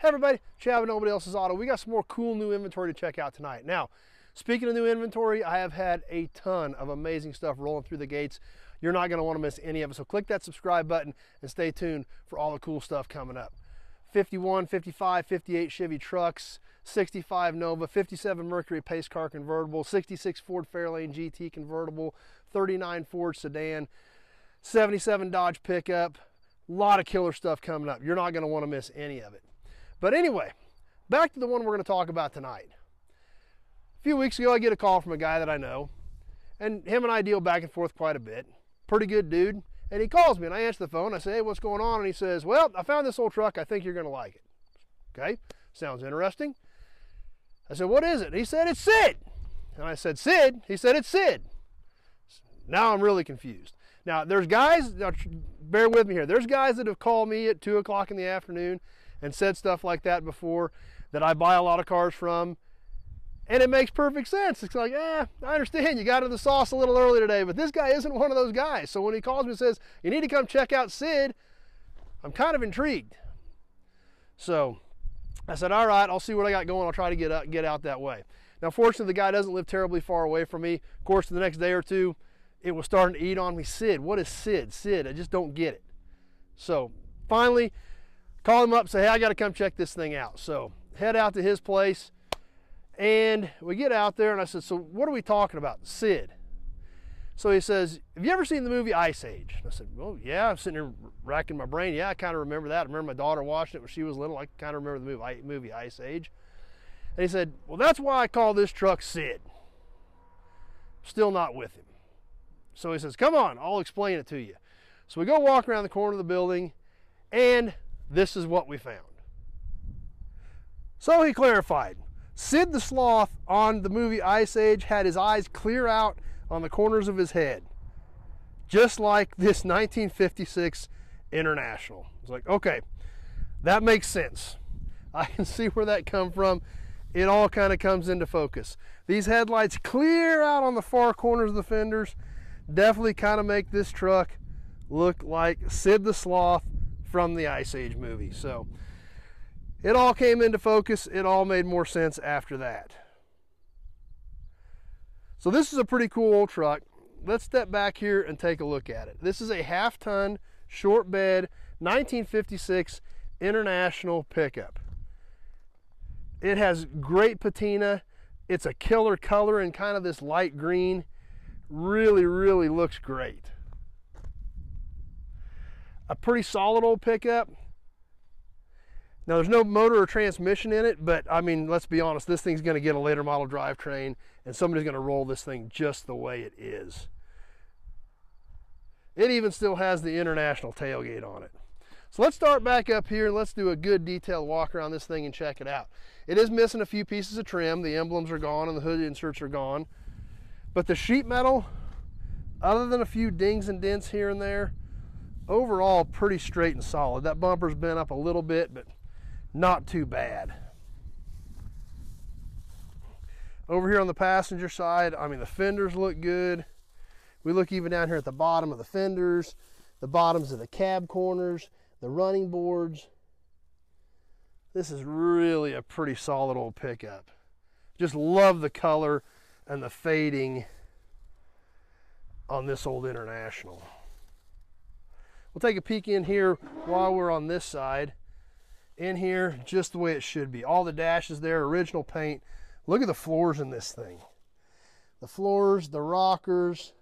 Hey everybody, Chad with Nobody Else's Auto. We got some more cool new inventory to check out tonight. Now, speaking of new inventory, I have had a ton of amazing stuff rolling through the gates. You're not going to want to miss any of it, so click that subscribe button and stay tuned for all the cool stuff coming up. 51, 55, 58 Chevy trucks, 65 Nova, 57 Mercury Pace Car convertible, 66 Ford Fairlane GT convertible, 39 Ford sedan, 77 Dodge pickup. A lot of killer stuff coming up. You're not going to want to miss any of it. But anyway, back to the one we're going to talk about tonight. A few weeks ago, I get a call from a guy that I know, and him and I deal back and forth quite a bit. Pretty good dude. And he calls me, and I answer the phone. I say, hey, what's going on? And he says, well, I found this old truck. I think you're going to like it. Okay, sounds interesting. I said, what is it? And he said, it's Sid. And I said, Sid? He said, it's Sid. Now I'm really confused. Now, there's guys, now bear with me here. There's guys that have called me at 2 o'clock in the afternoon and said stuff like that before, that I buy a lot of cars from, and it makes perfect sense. It's like, I understand you got into the sauce a little early today, but this guy isn't one of those guys. So when he calls me and says, you need to come check out Sid, I'm kind of intrigued. So I said, all right, I'll see what I got going. I'll try to get out that way. Now, fortunately, the guy doesn't live terribly far away from me. Of course, the next day or two, it was starting to eat on me. Sid, what is Sid? Sid, I just don't get it. So finally, call him up, say, hey, I got to come check this thing out. So head out to his place, and we get out there, and I said, so what are we talking about? Sid. So he says, have you ever seen the movie Ice Age? And I said, well, yeah. I'm sitting here racking my brain. Yeah, I kind of remember that. I remember my daughter watching it when she was little. I kind of remember the movie Ice Age. And he said, well, that's why I call this truck Sid. Still not with him. So he says, come on, I'll explain it to you. So we go walk around the corner of the building, and this is what we found. So he clarified, Sid the Sloth on the movie Ice Age had his eyes clear out on the corners of his head, just like this 1956 International. It's like, okay, that makes sense. I can see where that come from. It all kind of comes into focus. These headlights clear out on the far corners of the fenders definitely kind of make this truck look like Sid the Sloth from the Ice Age movie. So it all came into focus. It all made more sense after that. So this is a pretty cool old truck. Let's step back here and take a look at it. This is a half-ton short bed 1956 International pickup. It has great patina. It's a killer color in kind of this light green. Really, really looks great. A pretty solid old pickup. Now, there's no motor or transmission in it, but I mean, let's be honest, this thing's going to get a later model drivetrain, and somebody's going to roll this thing just the way it is. It even still has the International tailgate on it. So let's start back up here and let's do a good detailed walk around this thing and check it out. It is missing a few pieces of trim. The emblems are gone and the hood inserts are gone. But the sheet metal, other than a few dings and dents here and there, overall pretty straight and solid. That bumper's been up a little bit, but not too bad. Over here on the passenger side, I mean, the fenders look good. We look even down here at the bottom of the fenders, the bottoms of the cab corners, the running boards. This is really a pretty solid old pickup. Just love the color and the fading on this old International. We'll take a peek in here while we're on this side. In here, just the way it should be. All the dashes there, original paint. Look at the floors in this thing. The floors, the rockers.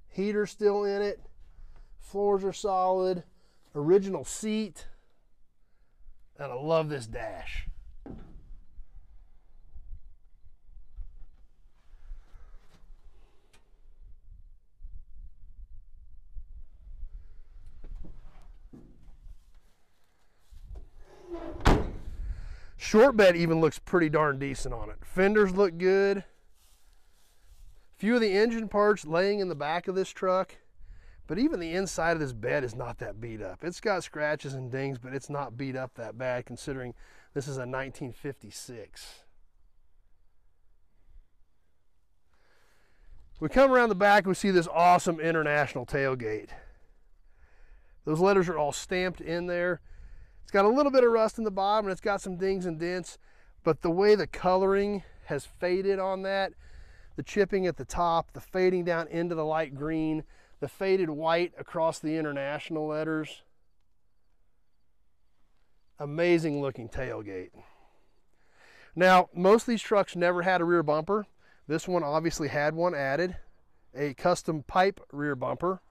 Heater still in it. Floors are solid. Original seat. And I love this dash. Shortbed even looks pretty darn decent on it. Fenders look good. Few of the engine parts laying in the back of this truck, but even the inside of this bed is not that beat up. It's got scratches and dings, but it's not beat up that bad considering this is a 1956. We come around the back, we see this awesome International tailgate. Those letters are all stamped in there. It's got a little bit of rust in the bottom and it's got some dings and dents, but the way the coloring has faded on that, the chipping at the top, the fading down into the light green, the faded white across the International letters. Amazing looking tailgate. Now, most of these trucks never had a rear bumper. This one obviously had one added, a custom pipe rear bumper.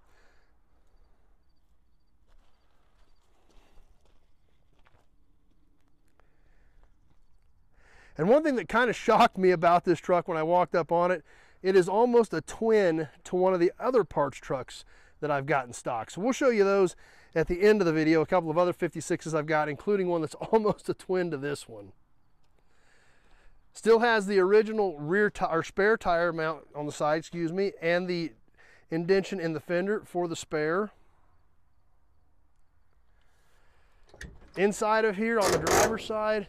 And one thing that kind of shocked me about this truck when I walked up on it, it is almost a twin to one of the other parts trucks that I've got in stock. So we'll show you those at the end of the video, a couple of other 56s I've got, including one that's almost a twin to this one. Still has the original rear or spare tire mount on the side, excuse me, and the indentation in the fender for the spare. Inside of here on the driver's side,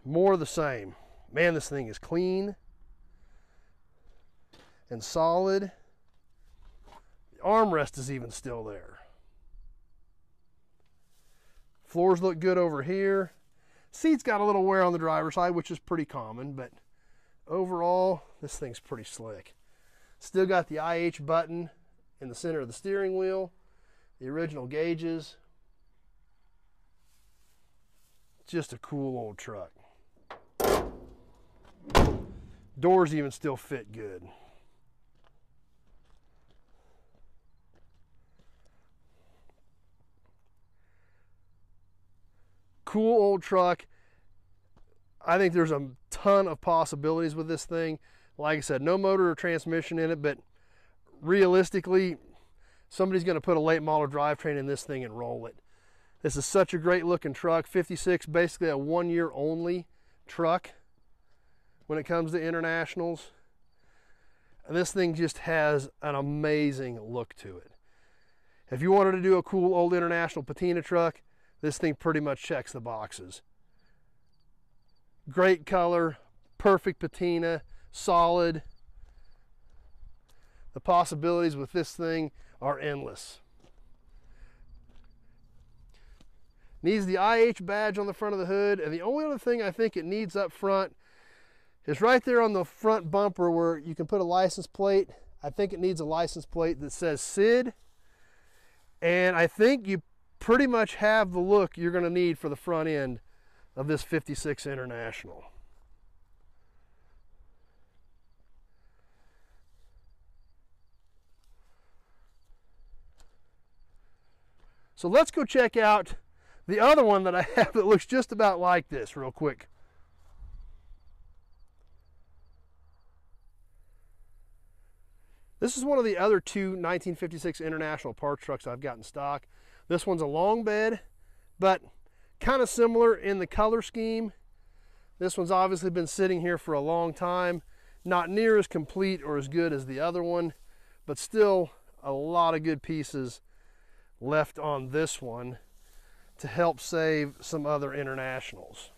more of the same. Man, this thing is clean and solid. The armrest is even still there. Floors look good over here. Seat's got a little wear on the driver's side, which is pretty common, but overall, this thing's pretty slick. Still got the IH button in the center of the steering wheel, the original gauges. Just a cool old truck. Doors even still fit good. Cool old truck. I think there's a ton of possibilities with this thing. Like I said, no motor or transmission in it, but realistically, somebody's going to put a late model drivetrain in this thing and roll it. This is such a great looking truck. 56, basically a 1 year only truck when it comes to Internationals. And this thing just has an amazing look to it. If you wanted to do a cool old International Patina truck, this thing pretty much checks the boxes. Great color, perfect patina, solid. The possibilities with this thing are endless. Needs the IH badge on the front of the hood, and the only other thing I think it needs up front is right there on the front bumper where you can put a license plate. I think it needs a license plate that says SID, and I think you pretty much have the look you're going to need for the front end of this 56 International. So let's go check out the other one that I have that looks just about like this real quick. This is one of the other two 1956 International parts trucks I've got in stock. This one's a long bed, but kind of similar in the color scheme. This one's obviously been sitting here for a long time. Not near as complete or as good as the other one, but still a lot of good pieces left on this one to help save some other Internationals.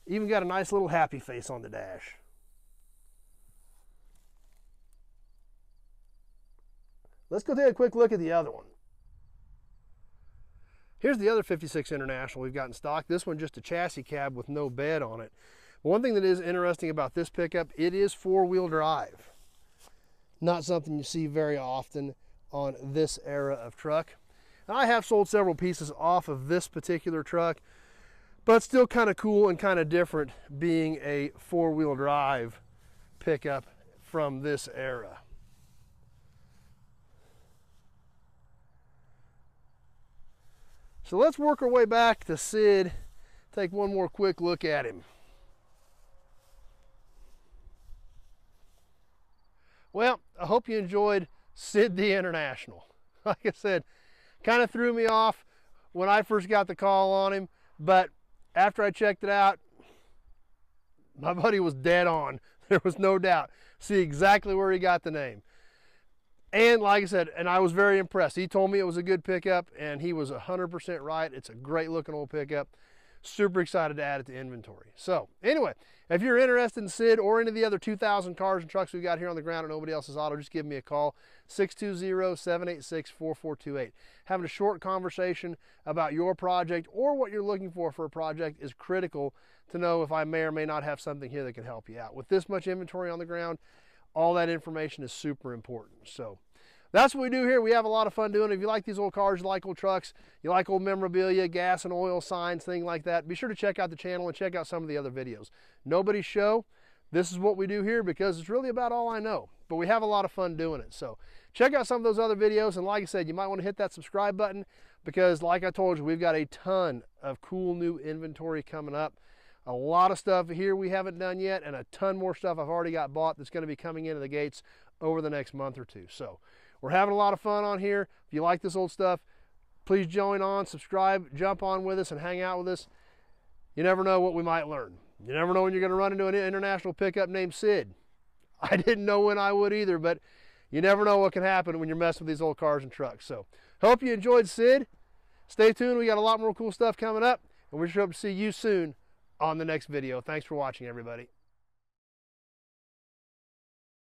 Even got a nice little happy face on the dash. Let's go take a quick look at the other one. Here's the other 56 International we've got in stock. This one just a chassis cab with no bed on it. One thing that is interesting about this pickup, it is four-wheel drive. Not something you see very often on this era of truck. And I have sold several pieces off of this particular truck, but still kind of cool and kind of different being a four-wheel drive pickup from this era. So let's work our way back to Sid, take one more quick look at him. Well, I hope you enjoyed Sid the International. Like I said, kind of threw me off when I first got the call on him, but after I checked it out, my buddy was dead on. There was no doubt. See exactly where he got the name. And like I said, and I was very impressed. He told me it was a good pickup, and he was 100% right. It's a great looking old pickup. super excited to add it to inventory. So anyway, if you're interested in Sid or any of the other 2,000 cars and trucks we've got here on the ground at Nobody Else's Auto, just give me a call, 620-786-4428. Having a short conversation about your project or what you're looking for a project is critical to know if I may or may not have something here that can help you out. With this much inventory on the ground, all that information is super important. So that's what we do here. We have a lot of fun doing it. If you like these old cars, you like old trucks, you like old memorabilia, gas and oil signs, things like that, be sure to check out the channel and check out some of the other videos. Nobody's show. This is what we do here because it's really about all I know. But we have a lot of fun doing it. So check out some of those other videos. And like I said, you might want to hit that subscribe button because like I told you, we've got a ton of cool new inventory coming up. A lot of stuff here we haven't done yet and a ton more stuff I've already got bought that's going to be coming into the gates over the next month or two. So we're having a lot of fun on here. If you like this old stuff, please join on, subscribe, jump on with us and hang out with us. You never know what we might learn. You never know when you're going to run into an international pickup named Sid. I didn't know when I would either, but you never know what can happen when you're messing with these old cars and trucks. So hope you enjoyed Sid. Stay tuned. We got a lot more cool stuff coming up, and we hope to see you soon on the next video. Thanks for watching, everybody.